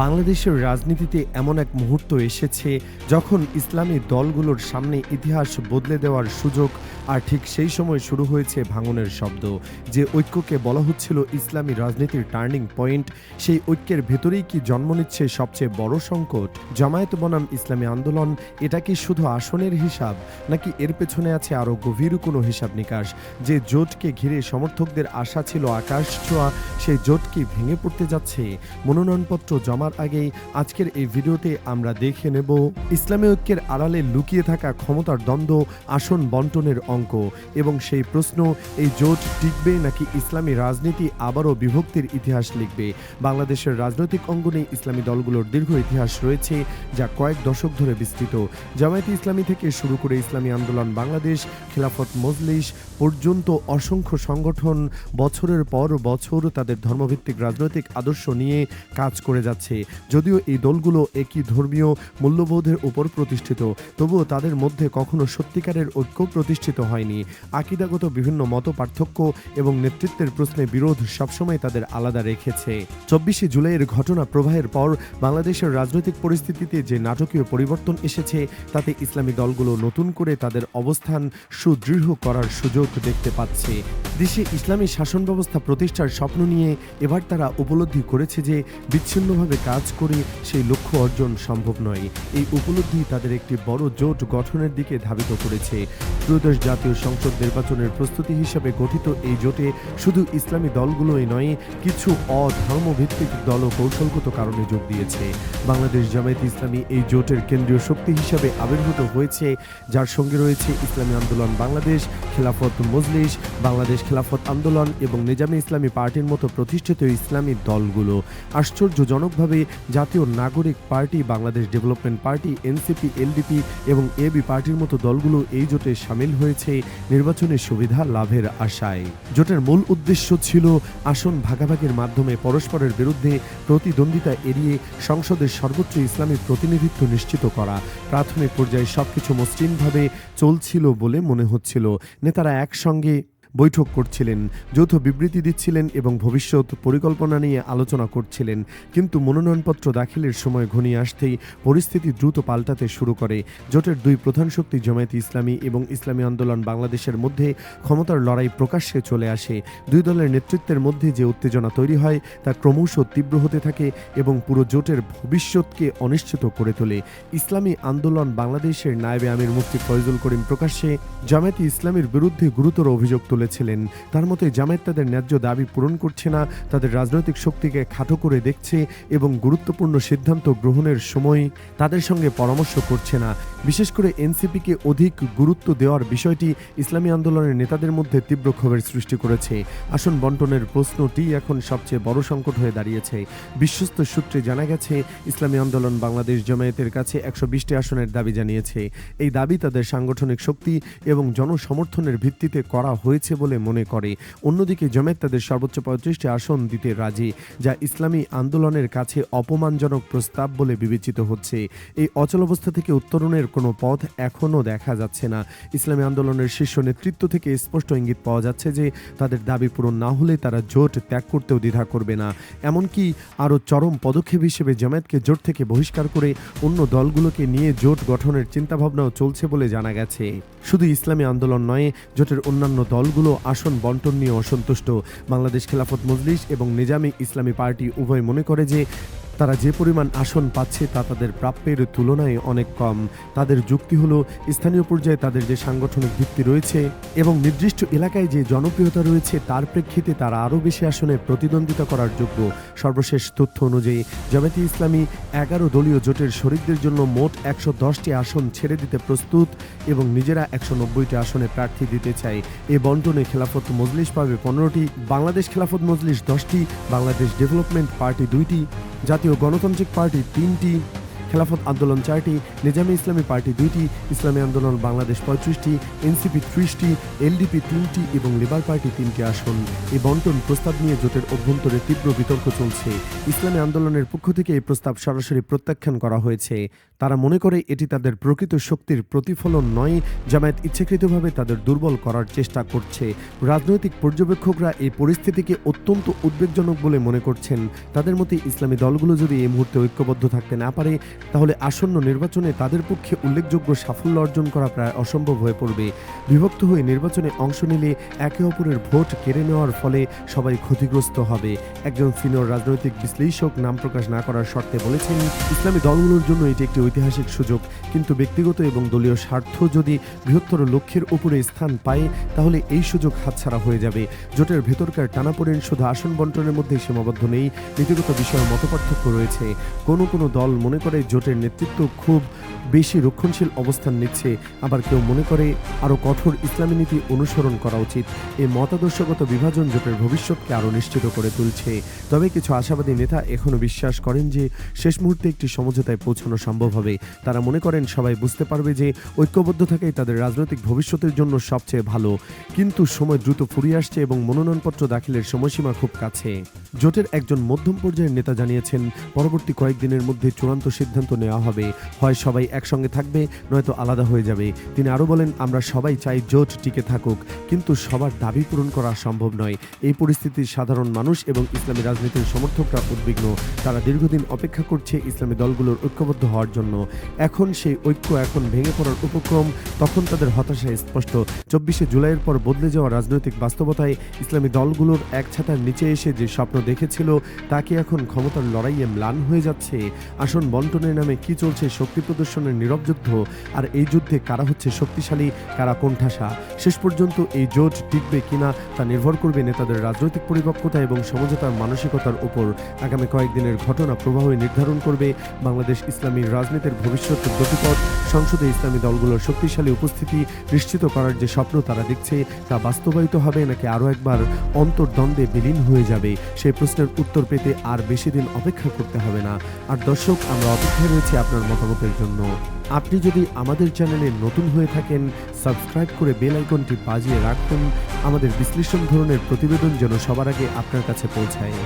বাংলাদেশের রাজনীতিতে এমন এক মুহূর্ত এসেছে যখন ইসলামী দলগুলোর সামনে ইতিহাস বদলে দেওয়ার সুযোগ, আর ঠিক সেই সময় শুরু হয়েছে ভাঙনের শব্দ। যে ঐক্যকে বলা হচ্ছিল ইসলামী রাজনীতির টার্নিং পয়েন্ট, সেই ঐক্যের ভেতরেই কি জন্ম নিচ্ছে সবচেয়ে বড় সংকট? জামায়াত বনাম ইসলামী আন্দোলন, এটা কি শুধু আসনের হিসাব, নাকি এর পেছনে আছে আরও গভীর কোনো হিসাব নিকাশ? যে জোটকে ঘিরে সমর্থকদের আশা ছিল আকাশ ছোঁয়া, সেই জোট কি ভেঙে পড়তে যাচ্ছে? মনোনয়নপত্র জমার আগেই আজকের এই ভিডিওতে আমরা দেখে নেব ইসলামী ঐক্যের আড়ালে লুকিয়ে থাকা ক্ষমতার দ্বন্দ্ব, আসন বন্টনের অঙ্ক এবং সেই প্রশ্ন, এই জোট টিকবে নাকি ইসলামী রাজনীতি আবারও বিভক্তির ইতিহাস লিখবে? বাংলাদেশের রাজনৈতিক অঙ্গনে ইসলামী দলগুলোর দীর্ঘ ইতিহাস রয়েছে, যা কয়েক দশক ধরে বিস্তৃত। জামায়াতে ইসলামী থেকে শুরু করে ইসলামী আন্দোলন বাংলাদেশ, খিলাফত মজলিস পর্যন্ত অসংখ্য সংগঠন বছরের পর বছর তাদের ধর্মভিত্তিক রাজনৈতিক আদর্শ নিয়ে কাজ করে যাচ্ছে। যদিও এই দলগুলো একই ধর্মীয় মূল্যবোধের উপর প্রতিষ্ঠিত, তবুও তাদের মধ্যে কখনো সত্যিকারের ঐক্য প্রতিষ্ঠিত হয়নি। আকিদাগত বিভিন্ন মত পার্থক্য এবং নেতৃত্বের প্রশ্নে বিরোধ সবসময় তাদের আলাদা রেখেছে। 24শে জুলাইয়ের ঘটনা প্রবাহের পর বাংলাদেশের রাজনৈতিক পরিস্থিতিতে যে নাটকীয় পরিবর্তন এসেছে, তাতে ইসলামী দলগুলো নতুন করে তাদের অবস্থান সুদৃঢ় করার সুযোগ দেখতে পাচ্ছে। দেশে ইসলামী শাসন ব্যবস্থা প্রতিষ্ঠার স্বপ্ন নিয়ে এবার তারা উপলব্ধি করেছে যে বিচ্ছিন্নভাবে কাজ করে সেই লক্ষ্য অর্জন সম্ভব নয়। এই উপলব্ধি তাদের একটি বড় জোট গঠনের দিকে ধাবিত করেছে। ত্রয়োদশ জাতীয় সংসদ নির্বাচনের প্রস্তুতি হিসেবে গঠিত এই জোটে শুধু ইসলামী দলগুলোই নয়, কিছু অধর্মভিত্তিক দলও কৌশলগত কারণে যোগ দিয়েছে। বাংলাদেশ জামায়াতে ইসলামী এই জোটের কেন্দ্রীয় শক্তি হিসেবে আবির্ভূত হয়েছে, যার সঙ্গে রয়েছে ইসলামী আন্দোলন বাংলাদেশ, খিলাফত মজলিস, বাংলাদেশ খিলাফত আন্দোলন এবং নিজামী ইসলামী পার্টির মতো প্রতিষ্ঠিত ইসলামী দলগুলো। আশ্চর্যজনকভাবে জাতীয় নাগরিক party, Bangladesh development party, NCP, LDP এবং এবি পার্টির মতো দলগুলো এই জোটে সামিল হয়েছে নির্বাচনের সুবিধা লাভের আশায়। জোটের মূল উদ্দেশ্য ছিল আসন ভাগাভাগির মাধ্যমে পরস্পরের বিরুদ্ধে প্রতিদ্বন্দ্বিতা এড়িয়ে সংসদের সর্বোচ্চ ইসলামী প্রতিনিধিত্ব নিশ্চিত করা। প্রাথমিক পর্যায়ে সবকিছু মসৃণভাবে চলছিল বলে মনে হচ্ছিল। নেতারা একসঙ্গে বৈঠক করছিলেন, যৌথ বিবৃতি দিচ্ছিলেন এবং ভবিষ্যৎ পরিকল্পনা নিয়ে আলোচনা করছিলেন। কিন্তু মনোনয়নপত্র দাখিলের সময় ঘনিয়ে আসতেই পরিস্থিতি দ্রুত পাল্টাতে শুরু করে। জোটের দুই প্রধান শক্তি জামায়াতে ইসলামী এবং ইসলামী আন্দোলন বাংলাদেশের মধ্যে ক্ষমতার লড়াই প্রকাশ্যে চলে আসে। দুই দলের নেতৃত্বের মধ্যে যে উত্তেজনা তৈরি হয় তা ক্রমশ তীব্র হতে থাকে এবং পুরো জোটের ভবিষ্যৎকে অনিশ্চিত করে তোলে। ইসলামী আন্দোলন বাংলাদেশের নায়েবে আমির মুফতি ফয়জুল করিম প্রকাশ্যে জামায়াতে ইসলামীর বিরুদ্ধে গুরুতর অভিযোগ তুলেছিলেন। তার মতে জামায়াত তাদের ন্যায্য দাবি পূরণ করছে না, তাদের রাজনৈতিক শক্তিকে খাটো করে দেখছে এবং গুরুত্বপূর্ণ সিদ্ধান্ত গ্রহণের সময় তাদের সঙ্গে পরামর্শ করছে না। বিশেষ করে এনসিপিকে অধিক গুরুত্ব দেওয়ার বিষয়টি ইসলামী আন্দোলনের নেতাদের মধ্যে তীব্র ক্ষোভের সৃষ্টি করেছে। আসন বন্টনের প্রশ্নটি এখন সবচেয়ে বড় সংকট হয়ে দাঁড়িয়েছে। বিশ্বস্ত সূত্রে জানা গেছে, ইসলামী আন্দোলন বাংলাদেশ জামায়াতের কাছে 120টি আসনের দাবি জানিয়েছে। এই দাবি তাদের সাংগঠনিক শক্তি এবং জনসমর্থনের ভিত্তিতে করা হয়েছে বলে মনে করে। অন্যদিকে জামায়াত তাদের সর্বোচ্চ 35টি আসন দিতে রাজি, যা ইসলামী আন্দোলনের কাছে অপমানজনক প্রস্তাব বলে বিবেচিত হচ্ছে। এই অচলাবস্থা থেকে উত্তরণের কোনো পথ এখনও দেখা যাচ্ছে না। ইসলামী আন্দোলনের শীর্ষ নেতৃত্ব থেকে স্পষ্ট ইঙ্গিত পাওয়া যাচ্ছে যে তাদের দাবি পূরণ না হলে তারা জোট ত্যাগ করতেও দ্বিধা করবে না। এমনকি আরও চরম পদক্ষেপ হিসেবে জামায়াতকে জোট থেকে বহিষ্কার করে অন্য দলগুলোকে নিয়ে জোট গঠনের চিন্তাভাবনাও চলছে বলে জানা গেছে। শুধু ইসলামী আন্দোলন নয়, জোটের অন্যান্য দলগুলো আসন বন্টন নিয়ে অসন্তুষ্ট। বাংলাদেশ খিলাফত মজলিস এবং নিজামী ইসলামী পার্টি উভয় মনে করে যে তারা যে পরিমাণ আসন পাচ্ছে তা তাদের প্রাপ্যের তুলনায় অনেক কম। তাদের যুক্তি হলো, স্থানীয় পর্যায়ে তাদের যে সাংগঠনিক ভিত্তি রয়েছে এবং নির্দিষ্ট এলাকায় যে জনপ্রিয়তা রয়েছে, তার প্রেক্ষিতে তারা আরও বেশি আসনে প্রতিদ্বন্দ্বিতা করার যোগ্য। সর্বশেষ তথ্য অনুযায়ী জামায়াতে ইসলামী 11 দলীয় জোটের শরিকদের জন্য মোট 110টি আসন ছেড়ে দিতে প্রস্তুত এবং নিজেরা 190টি আসনে প্রার্থী দিতে চায়। এই বন্টনে খিলাফত মজলিস পাবে 15টি, বাংলাদেশ খিলাফত মজলিস 10টি, বাংলাদেশ ডেভেলপমেন্ট পার্টি 2টি, জাতীয় গণতান্ত্রিক পার্টি 3টি, খিলাফত আন্দোলন 4টি, নিজামী ইসলামী পার্টি 2টি, ইসলামী আন্দোলন বাংলাদেশ 35টি, এনসিপি 30টি, এলডিপি 3টি এবং লেবার পার্টি 3টি আসন। এই বন্টন প্রস্তাব নিয়ে জোটের অভ্যন্তরে তীব্র বিতর্ক চলছে। ইসলামী আন্দোলনের পক্ষ থেকে এই প্রস্তাব সরাসরি প্রত্যাখ্যান করা হয়েছে। তারা মনে করে এটি তাদের প্রকৃত শক্তির প্রতিফলন নয়, জামায়াত ইচ্ছাকৃতভাবে তাদের দুর্বল করার চেষ্টা করছে। রাজনৈতিক পর্যবেক্ষকরা এই পরিস্থিতিকে অত্যন্ত উদ্বেগজনক বলে মনে করছেন। তাদের মতে ইসলামী দলগুলো যদি এই মুহূর্তে ঐক্যবদ্ধ থাকতে না পারে, তাহলে আসন্ন নির্বাচনে তাদের পক্ষে উল্লেখযোগ্য সাফল্য অর্জন করা প্রায় অসম্ভব হয়ে পড়বে। বিভক্ত হয়ে নির্বাচনে অংশ নিলে একে অপরের ভোট কেড়ে নেওয়ার ফলে সবাই ক্ষতিগ্রস্ত হবে। একজন সিনিয়র রাজনৈতিক বিশ্লেষক নাম প্রকাশ না করার শর্তে বলেছেন, ইসলামী দলগুলোর জন্য এটি একটি ঐতিহাসিক সুযোগ, কিন্তু ব্যক্তিগত এবং দলীয় স্বার্থ যদি বৃহত্তর লক্ষ্যের উপরে স্থান পায়, তাহলে এই সুযোগ হাতছাড়া হয়ে যাবে। জোটের ভেতরকার টানাপোড়েন শুধু আসন বন্টনের মধ্যে সীমাবদ্ধ নেই, নীতিগত বিষয়ে মতপার্থক্য রয়েছে। কোনো দল মনে করে জোটের নেতৃত্ব খুব বেশি রক্ষণশীল অবস্থান নিচ্ছে, আবার কেউ মনে করে আরও কঠোর ইসলামী নীতি অনুসরণ করা উচিত। এই মতাদর্শগত বিভাজন জোটের ভবিষ্যৎকে আরও নিশ্চিত করে তুলছে। তবে কিছু আশাবাদী নেতা এখনও বিশ্বাস করেন যে শেষ মুহূর্তে একটি সমঝোতায় পৌঁছানো সম্ভব হবে। তারা মনে করেন সবাই বুঝতে পারবে যে ঐক্যবদ্ধ থাকাই তাদের রাজনৈতিক ভবিষ্যতের জন্য সবচেয়ে ভালো। কিন্তু সময় দ্রুত ফুরিয়ে আসছে এবং মনোনয়নপত্র দাখিলের সময়সীমা খুব কাছে। জোটের একজন মধ্যম পর্যায়ের নেতা জানিয়েছেন, পরবর্তী কয়েকদিনের মধ্যে চূড়ান্ত সিদ্ধান্ত নেওয়া হবে, হয় সবাই একসঙ্গে থাকবে, নয়তো আলাদা হয়ে যাবে। তিনি আরও বলেন, আমরা সবাই চাই জোট টিকে থাকুক, কিন্তু সবার দাবি পূরণ করা সম্ভব নয়। এই পরিস্থিতির সাধারণ মানুষ এবং ইসলামী রাজনীতির সমর্থকরা উদ্বিগ্ন। তারা দীর্ঘদিন অপেক্ষা করছে ইসলামী দলগুলোর ঐক্যবদ্ধ হওয়ার জন্য। এখন সেই ঐক্য ভেঙে পড়ার উপক্রম, তখন তাদের হতাশা স্পষ্ট। 24শে জুলাইয়ের পর বদলে যাওয়া রাজনৈতিক বাস্তবতায় ইসলামী দলগুলোর এক ছাতার নিচে এসে যে স্বপ্ন দেখেছিল, তাকে এখন ক্ষমতার লড়াইয়ে ম্লান হয়ে যাচ্ছে। আসন বন্টনের নামে কি চলছে শক্তি প্রদর্শনের নীরব যুদ্ধ, আর এই যুদ্ধে কারা হচ্ছে শক্তিশালী, কারা কোণঠাসা। শেষ পর্যন্ত এই জোট টিকবে কিনা তা নির্ভর করবে নেতাদের রাজনৈতিক পরিপক্কতা এবং সমঝোতার মানসিকতার উপর। আগামী কয়েকদিনের ঘটনা প্রবাহই নির্ধারণ করবে বাংলাদেশ ইসলামী রাজনীতির ভবিষ্যৎ গতিপথ। সংসদে ইসলামী দলগুলোর শক্তিশালী উপস্থিতি নিশ্চিত করার যে স্বপ্ন তারা দেখছে, তা বাস্তবায়িত হবে নাকি আরও একবার অন্তর্দ্বন্দ্বে বিলীন হয়ে যাবে, সেই প্রশ্নের উত্তর পেতে আর বেশি দিন অপেক্ষা করতে হবে না। আর দর্শক, আমরা অপেক্ষায় রয়েছি আপনার মতামতের জন্য। আপনি যদি আমাদের চ্যানেলে নতুন হয়ে থাকেন, সাবস্ক্রাইব করে বেল আইকনটি বাজিয়ে রাখুন, আমাদের বিশ্লেষণ ধরনের প্রতিবেদন যেন সবার আগে আপনার কাছে পৌঁছায়।